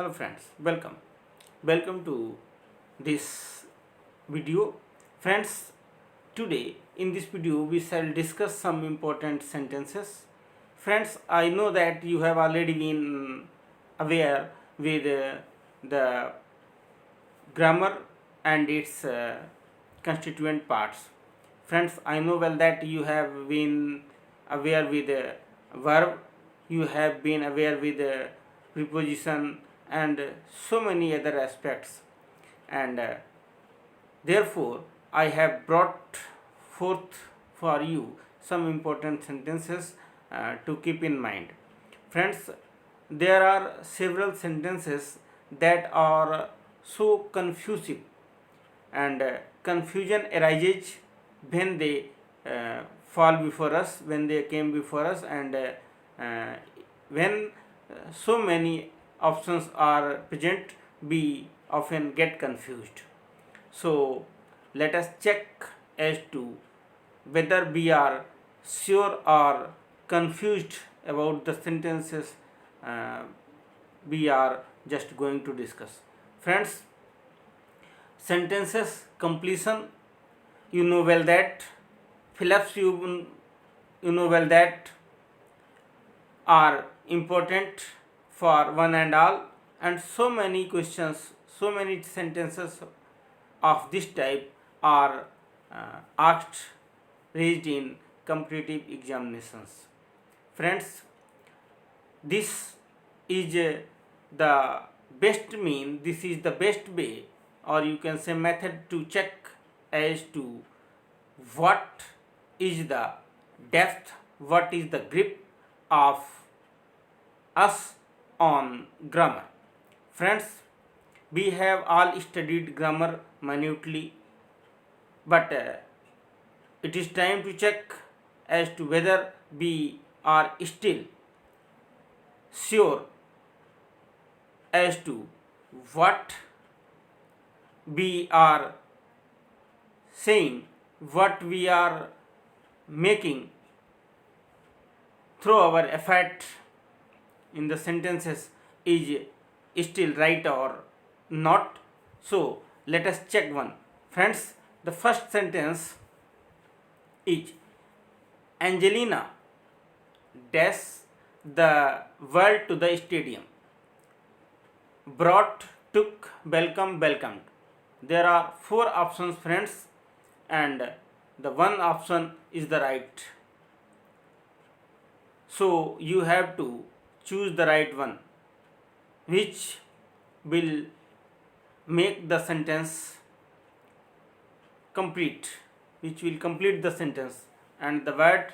Hello friends, welcome to this video. Friends, today in this video we shall discuss some important sentences. Friends, I know that you have already been aware with the grammar and its constituent parts. Friends, I know well that you have been aware with verb, you have been aware with preposition and so many other aspects, and therefore I have brought forth for you some important sentences to keep in mind. Friends, there are several sentences that are so confusing, and confusion arises when they fall before us, when they came before us, and uh, when so many options are present, we often get confused. So let us check as to whether we are sure or confused about the sentences uh, we are just going to discuss. Friends, sentences completion, you know well that fill-ups, you know well that are important for one and all, and so many questions, so many sentences of this type are asked, raised in competitive examinations. Friends, this is the this is the best way, or you can say method, to check as to what is the depth, what is the grip of us on grammar. Friends, we have all studied grammar minutely, but it is time to check as to whether we are still sure as to what we are saying, what we are making through our effort in the sentences is still right or not. So let us check one. Friends, the first sentence is Angelina dash the world to the stadium. Brought, took, welcomed. There are four options, friends, and the one option is the right. So you have to choose the right one, which will make the sentence complete, which will complete the sentence. And the word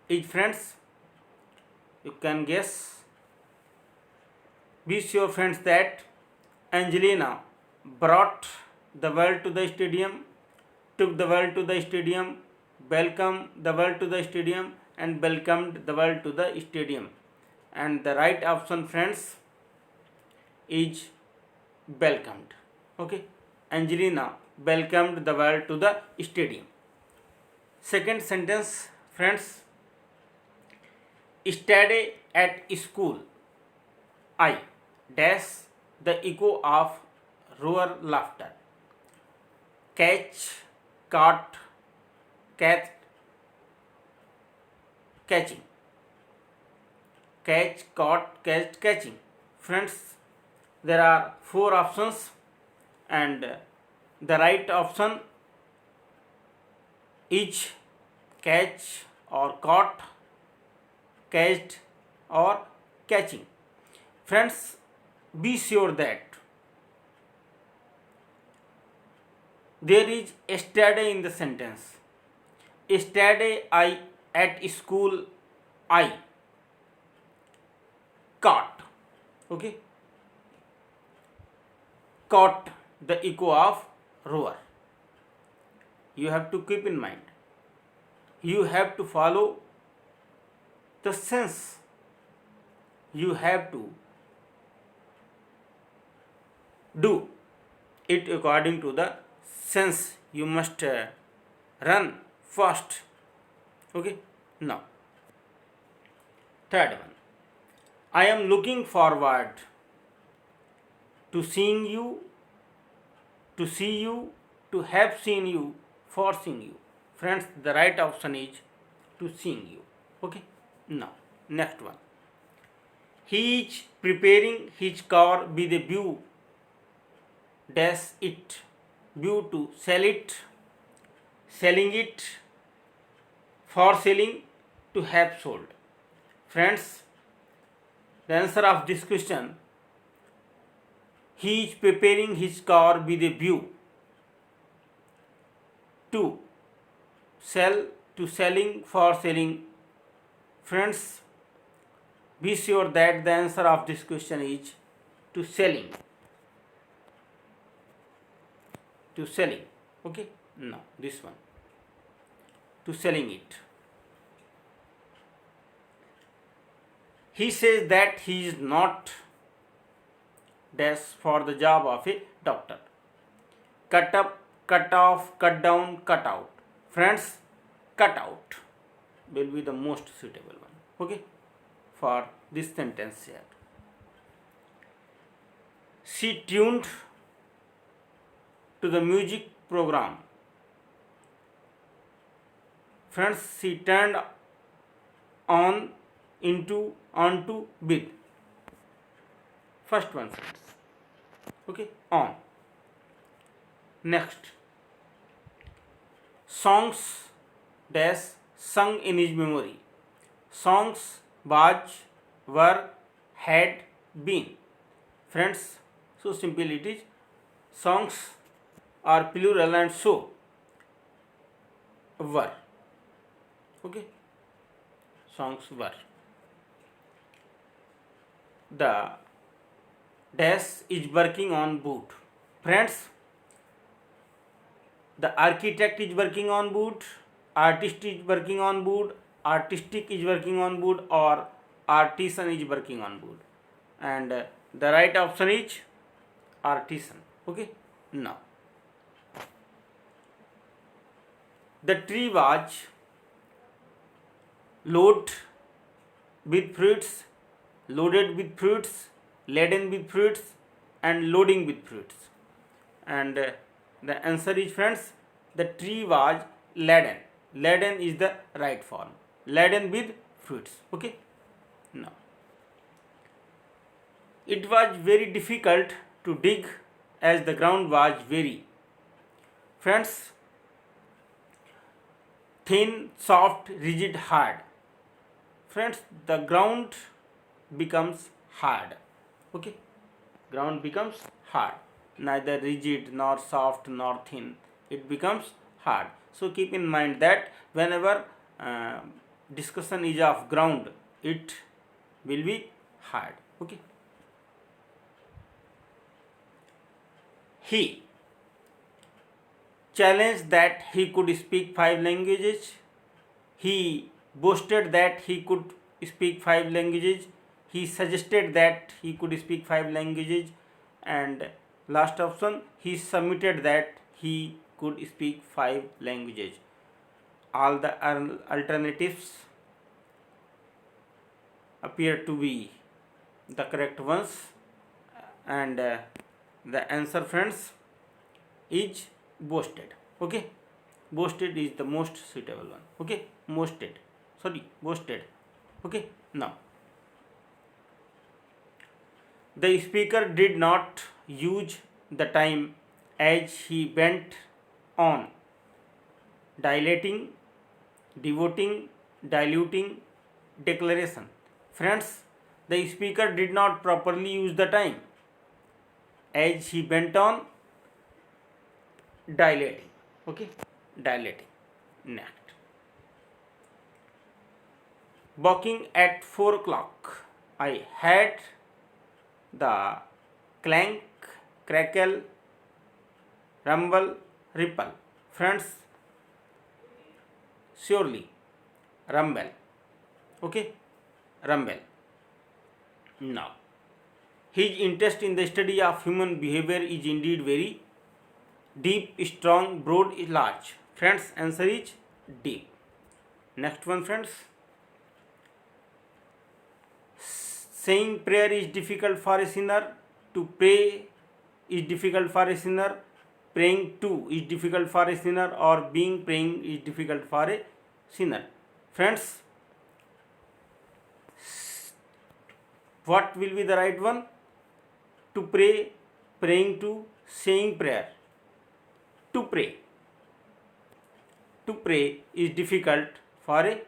is, friends, you can guess. Be sure, friends, that Angelina brought the world to the stadium, took the world to the stadium, welcomed the world to the stadium, and welcomed the world to the stadium. And the right option, friends, is welcomed. Okay, Angelina welcomed the world to the stadium. Second sentence, friends, study at school. I dash the echo of roar laughter. Catch, caught, catch, catching. Catch, caught, catch, catching. Friends, there are four options, and the right option is catch or caught, catched or catching. Friends, be sure that there is yesterday in the sentence. Yesterday I at school I caught. Okay, caught the echo of roar. You have to keep in mind. You have to follow the sense. You have to do it according to the sense. You must run fast. Okay, now third one, I am looking forward to seeing you, to see you, to have seen you, for seeing you. Friends, the right option is to seeing you. Okay. Now, next one. He is preparing his car with a view dash it, view to sell it, selling it, for selling, to have sold. Friends, the answer of this question, he is preparing his car with a view to sell, to selling, for selling. Friends, be sure that the answer of this question is to selling. To selling. Okay? No, this one. To selling it. He says that he is not dash for the job of a doctor. Cut up, cut off, cut down, cut out. Friends, cut out will be the most suitable one. Okay? For this sentence here. She tuned to the music program. Friends, she turned on into onto with. First one, friends. Okay, on. Next. Songs dash sung in his memory. Songs was, were, had been. Friends, so simple it is. Songs are plural and so were. Okay, songs were. The dash is working on boot. Friends, the architect is working on boot, artist is working on boot, artistic is working on boot, or artisan is working on boot. And the right option is artisan. Okay, now the tree was loaded with fruits, loaded with fruits, laden with fruits, and loading with fruits. And the answer is, friends, the tree was laden. Laden is the right form. Laden with fruits. Okay. Now, it was very difficult to dig as the ground was very. Friends, thin, soft, rigid, hard. Friends, the ground becomes hard. Okay, ground becomes hard, neither rigid nor soft nor thin, it becomes hard. So keep in mind that whenever discussion is of ground, it will be hard. Okay. He challenged that he could speak 5 languages. He boasted that he could speak 5 languages. He suggested that he could speak 5 languages. And last option, he submitted that he could speak 5 languages. All the alternatives appear to be the correct ones. And the answer, friends, is boasted. Okay, boasted is the most suitable one. Okay, boasted. Okay, now the speaker did not use the time as he went on dilating, devoting, diluting declaration. Friends, the speaker did not properly use the time as he went on dilating. Okay, dilating. Next. Walking at 4 o'clock, I had the clank, crackle, rumble, ripple. Friends, surely rumble. Okay, rumble. Now, his interest in the study of human behavior is indeed very deep, strong, broad, large. Friends, answer is deep. Next one, friends. Saying prayer is difficult for a sinner. To pray is difficult for a sinner, praying to is difficult for a sinner, or being praying is difficult for a sinner. Friends, what will be the right one? To pray, praying to, saying prayer. To pray. To pray is difficult for a